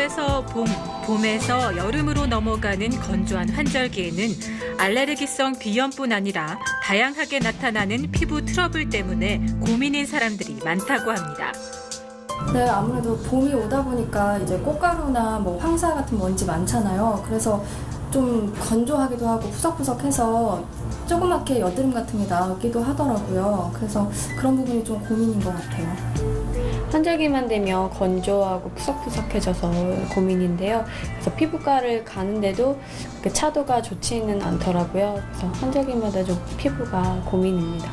겨울에서 봄, 봄에서 여름으로 넘어가는 건조한 환절기에는 알레르기성 비염뿐 아니라 다양하게 나타나는 피부 트러블 때문에 고민인 사람들이 많다고 합니다. 네, 아무래도 봄이 오다 보니까 이제 꽃가루나 뭐 황사 같은 먼지 많잖아요. 그래서 좀 건조하기도 하고 푸석푸석해서 조그맣게 여드름 같은 게 나기도 하더라고요. 그래서 그런 부분이 좀 고민인 것 같아요. 환절기만 되면 건조하고 푸석푸석해져서 고민인데요. 그래서 피부과를 가는데도 차도가 좋지는 않더라고요. 그래서 환절기마다 좀 피부가 고민입니다.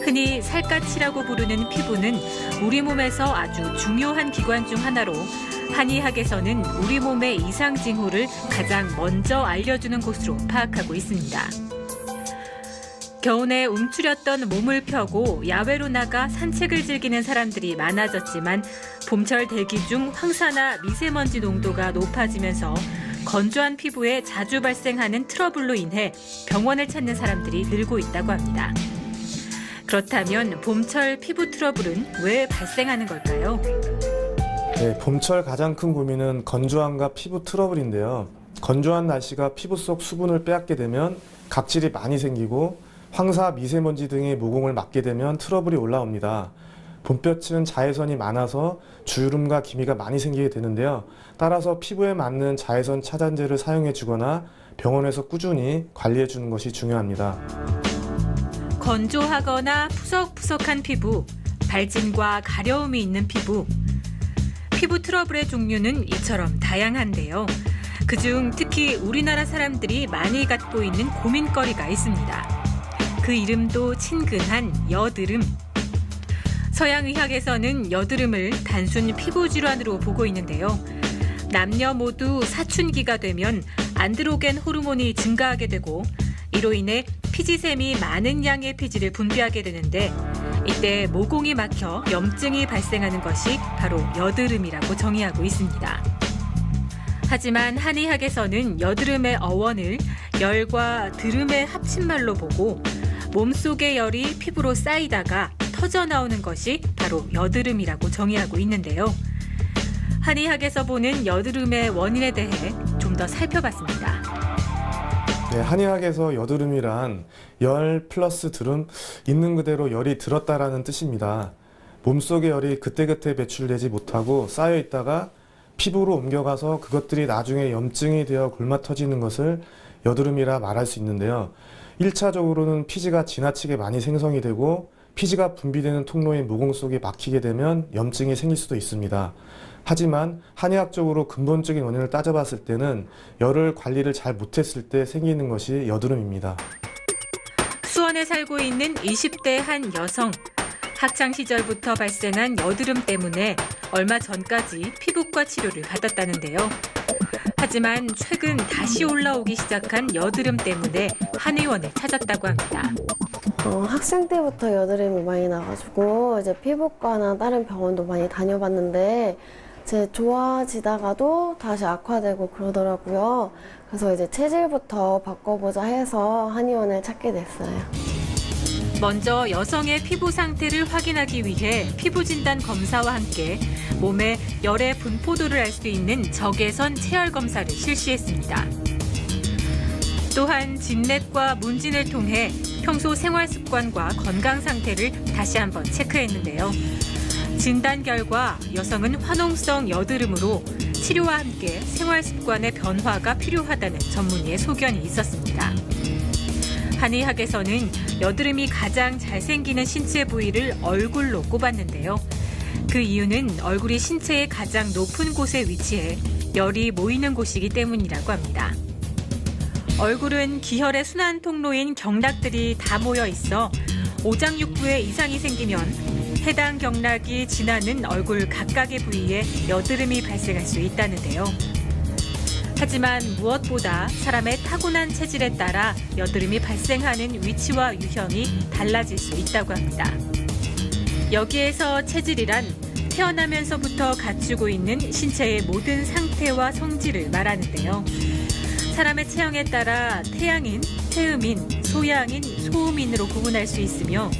흔히 살갗이라고 부르는 피부는 우리 몸에서 아주 중요한 기관 중 하나로 한의학에서는 우리 몸의 이상 징후를 가장 먼저 알려주는 곳으로 파악하고 있습니다. 겨우내 움츠렸던 몸을 펴고 야외로 나가 산책을 즐기는 사람들이 많아졌지만 봄철 대기 중 황사나 미세먼지 농도가 높아지면서 건조한 피부에 자주 발생하는 트러블로 인해 병원을 찾는 사람들이 늘고 있다고 합니다. 그렇다면 봄철 피부 트러블은 왜 발생하는 걸까요? 네, 봄철 가장 큰 고민은 건조함과 피부 트러블인데요. 건조한 날씨가 피부 속 수분을 빼앗게 되면 각질이 많이 생기고 황사, 미세먼지 등의 모공을 맞게 되면 트러블이 올라옵니다. 봄볕은 자외선이 많아서 주름과 기미가 많이 생기게 되는데요. 따라서 피부에 맞는 자외선 차단제를 사용해 주거나 병원에서 꾸준히 관리해 주는 것이 중요합니다. 건조하거나 푸석푸석한 피부, 발진과 가려움이 있는 피부. 피부 트러블의 종류는 이처럼 다양한데요. 그중 특히 우리나라 사람들이 많이 갖고 있는 고민거리가 있습니다. 그 이름도 친근한 여드름. 서양의학에서는 여드름을 단순 피부 질환으로 보고 있는데요. 남녀 모두 사춘기가 되면 안드로겐 호르몬이 증가하게 되고 이로 인해 피지샘이 많은 양의 피지를 분비하게 되는데 이때 모공이 막혀 염증이 발생하는 것이 바로 여드름이라고 정의하고 있습니다. 하지만 한의학에서는 여드름의 어원을 열과 드름의 합친말로 보고 몸속의 열이 피부로 쌓이다가 터져나오는 것이 바로 여드름이라고 정의하고 있는데요. 한의학에서 보는 여드름의 원인에 대해 좀 더 살펴봤습니다. 네, 한의학에서 여드름이란 열 플러스 드름, 있는 그대로 열이 들었다라는 뜻입니다. 몸속의 열이 그때그때 배출되지 못하고 쌓여 있다가 피부로 옮겨가서 그것들이 나중에 염증이 되어 골마 터지는 것을 여드름이라 말할 수 있는데요. 1차적으로는 피지가 지나치게 많이 생성이 되고 피지가 분비되는 통로인 모공 속에 막히게 되면 염증이 생길 수도 있습니다. 하지만 한의학적으로 근본적인 원인을 따져봤을 때는 열을 관리를 잘 못했을 때 생기는 것이 여드름입니다. 수원에 살고 있는 20대 한 여성. 학창시절부터 발생한 여드름 때문에 얼마 전까지 피부과 치료를 받았다는데요. 하지만 최근 다시 올라오기 시작한 여드름 때문에 한의원을 찾았다고 합니다. 학생 때부터 여드름이 많이 나가지고 이제 피부과나 다른 병원도 많이 다녀봤는데 이제 좋아지다가도 다시 악화되고 그러더라고요. 그래서 이제 체질부터 바꿔보자 해서 한의원을 찾게 됐어요. 먼저 여성의 피부 상태를 확인하기 위해 피부 진단 검사와 함께 몸의 열의 분포도를 알 수 있는 적외선 체열 검사를 실시했습니다. 또한 진넷과 문진을 통해 평소 생활 습관과 건강 상태를 다시 한번 체크했는데요. 진단 결과 여성은 화농성 여드름으로 치료와 함께 생활 습관의 변화가 필요하다는 전문의의 소견이 있었습니다. 한의학에서는 여드름이 가장 잘 생기는 신체 부위를 얼굴로 꼽았는데요. 그 이유는 얼굴이 신체의 가장 높은 곳에 위치해 열이 모이는 곳이기 때문이라고 합니다. 얼굴은 기혈의 순환 통로인 경락들이 다 모여 있어 오장육부에 이상이 생기면 해당 경락이 지나는 얼굴 각각의 부위에 여드름이 발생할 수 있다는데요. 하지만 무엇보다 사람의 타고난 체질에 따라 여드름이 발생하는 위치와 유형이 달라질 수 있다고 합니다. 여기에서 체질이란 태어나면서부터 갖추고 있는 신체의 모든 상태와 성질을 말하는데요. 사람의 체형에 따라 태양인, 태음인, 소양인, 소음인으로 구분할 수 있으며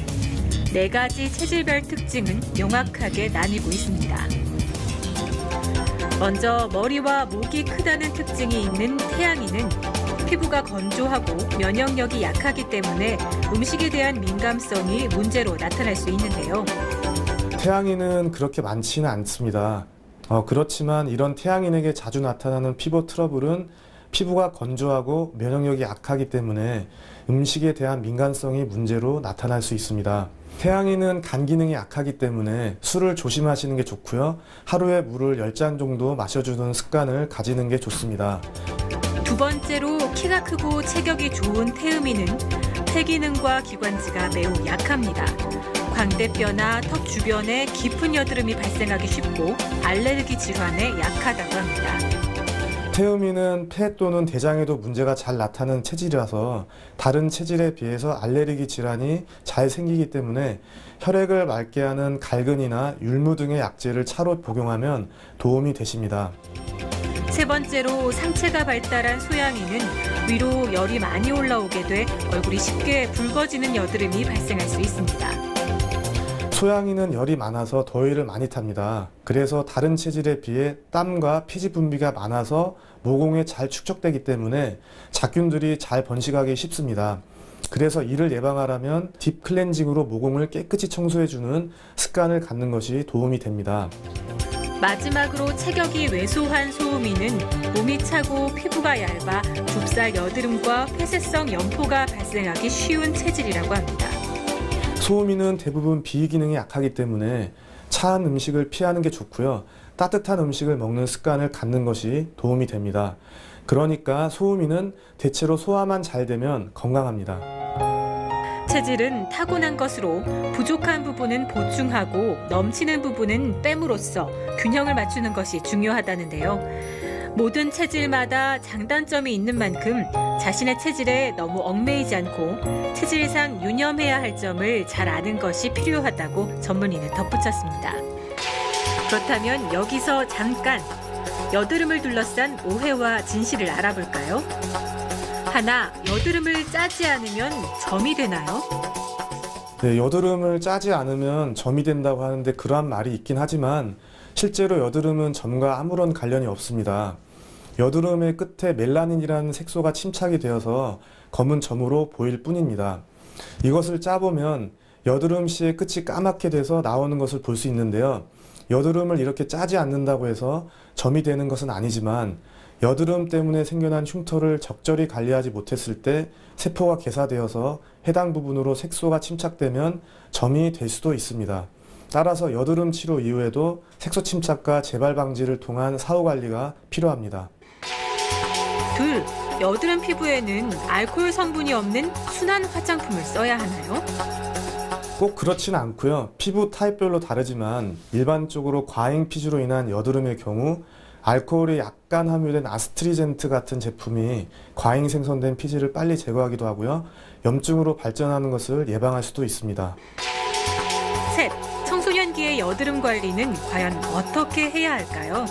4가지 체질별 특징은 명확하게 나뉘고 있습니다. 먼저 머리와 목이 크다는 특징이 있는 태양이는 피부가 건조하고 면역력이 약하기 때문에 음식에 대한 민감성이 문제로 나타날 수 있는데요. 태양인은 그렇게 많지는 않습니다. 그렇지만 이런 태양인에게 자주 나타나는 피부 트러블은 피부가 건조하고 면역력이 약하기 때문에 음식에 대한 민감성이 문제로 나타날 수 있습니다. 태양인은 간 기능이 약하기 때문에 술을 조심하시는 게 좋고요. 하루에 물을 10잔 정도 마셔주는 습관을 가지는 게 좋습니다. 두 번째로 키가 크고 체격이 좋은 태음인은 폐 기능과 기관지가 매우 약합니다. 광대뼈나 턱 주변에 깊은 여드름이 발생하기 쉽고 알레르기 질환에 약하다고 합니다. 태음인은 폐 또는 대장에도 문제가 잘 나타나는 체질이라서 다른 체질에 비해서 알레르기 질환이 잘 생기기 때문에 혈액을 맑게 하는 갈근이나 율무 등의 약재를 차로 복용하면 도움이 되십니다. 세 번째로 상체가 발달한 소양인은 위로 열이 많이 올라오게 돼 얼굴이 쉽게 붉어지는 여드름이 발생할 수 있습니다. 소양인은 열이 많아서 더위를 많이 탑니다. 그래서 다른 체질에 비해 땀과 피지 분비가 많아서 모공에 잘 축적되기 때문에 잡균들이 잘 번식하기 쉽습니다. 그래서 이를 예방하려면 딥 클렌징으로 모공을 깨끗이 청소해주는 습관을 갖는 것이 도움이 됩니다. 마지막으로 체격이 왜소한 소음인은 몸이 차고 피부가 얇아 좁쌀 여드름과 폐쇄성 염포가 발생하기 쉬운 체질이라고 합니다. 소음인은 대부분 비기능이 약하기 때문에 차은 음식을 피하는 게 좋고요. 따뜻한 음식을 먹는 습관을 갖는 것이 도움이 됩니다. 그러니까 소음인은 대체로 소화만 잘 되면 건강합니다. 체질은 타고난 것으로 부족한 부분은 보충하고 넘치는 부분은 뺨으로써 균형을 맞추는 것이 중요하다는데요. 모든 체질마다 장단점이 있는 만큼 자신의 체질에 너무 얽매이지 않고 체질상 유념해야 할 점을 잘 아는 것이 필요하다고 전문의는 덧붙였습니다. 그렇다면 여기서 잠깐 여드름을 둘러싼 오해와 진실을 알아볼까요? 하나, 여드름을 짜지 않으면 점이 되나요? 네, 여드름을 짜지 않으면 점이 된다고 하는데 그러한 말이 있긴 하지만 실제로 여드름은 점과 아무런 관련이 없습니다. 여드름의 끝에 멜라닌이라는 색소가 침착이 되어서 검은 점으로 보일 뿐입니다. 이것을 짜보면 여드름 씨의 끝이 까맣게 돼서 나오는 것을 볼 수 있는데요. 여드름을 이렇게 짜지 않는다고 해서 점이 되는 것은 아니지만 여드름 때문에 생겨난 흉터를 적절히 관리하지 못했을 때 세포가 개사되어서 해당 부분으로 색소가 침착되면 점이 될 수도 있습니다. 따라서 여드름 치료 이후에도 색소 침착과 재발 방지를 통한 사후 관리가 필요합니다. 둘, 여드름 피부에는 알코올 성분이 없는 순한 화장품을 써야 하나요? 꼭 그렇지는 않고요. 피부 타입별로 다르지만 일반적으로 과잉 피지로 인한 여드름의 경우 알코올이 약간 함유된 아스트리젠트 같은 제품이 과잉 생성된 피지를 빨리 제거하기도 하고요. 염증으로 발전하는 것을 예방할 수도 있습니다. 셋, 청소년기의 여드름 관리는 과연 어떻게 해야 할까요?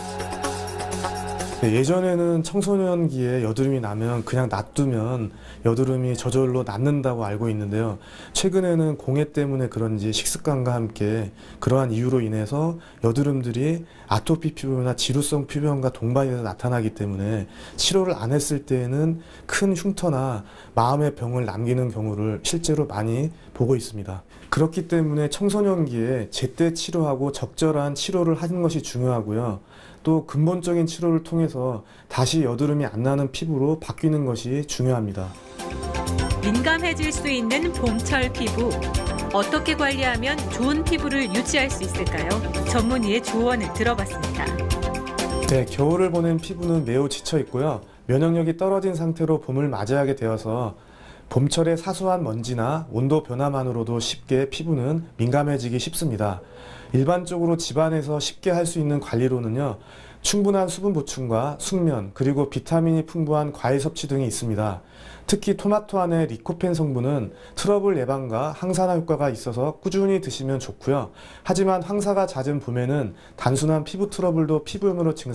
네, 예전에는 청소년기에 여드름이 나면 그냥 놔두면 여드름이 저절로 낫는다고 알고 있는데요. 최근에는 공해 때문에 그런지 식습관과 함께 그러한 이유로 인해서 여드름들이 아토피 피부나 지루성 피부염과 동반해서 나타나기 때문에 치료를 안 했을 때에는 큰 흉터나 마음의 병을 남기는 경우를 실제로 많이 보고 있습니다. 그렇기 때문에 청소년기에 제때 치료하고 적절한 치료를 하는 것이 중요하고요. 또 근본적인 치료를 통해서 다시 여드름이 안 나는 피부로 바뀌는 것이 중요합니다. 민감해질 수 있는 봄철 피부. 어떻게 관리하면 좋은 피부를 유지할 수 있을까요? 전문의의 조언을 들어봤습니다. 네, 겨울을 보낸 피부는 매우 지쳐 있고요. 면역력이 떨어진 상태로 봄을 맞이하게 되어서 봄철의 사소한 먼지나 온도 변화만으로도 쉽게 피부는 민감해지기 쉽습니다. 일반적으로 집안에서 쉽게 할 수 있는 관리로는요. 충분한 수분 보충과 숙면, 그리고 비타민이 풍부한 과일 섭취 등이 있습니다. 특히 토마토 안의 리코펜 성분은 트러블 예방과 항산화 효과가 있어서 꾸준히 드시면 좋고요. 하지만 황사가 잦은 봄에는 단순한 피부 트러블도 피부염으로 증상이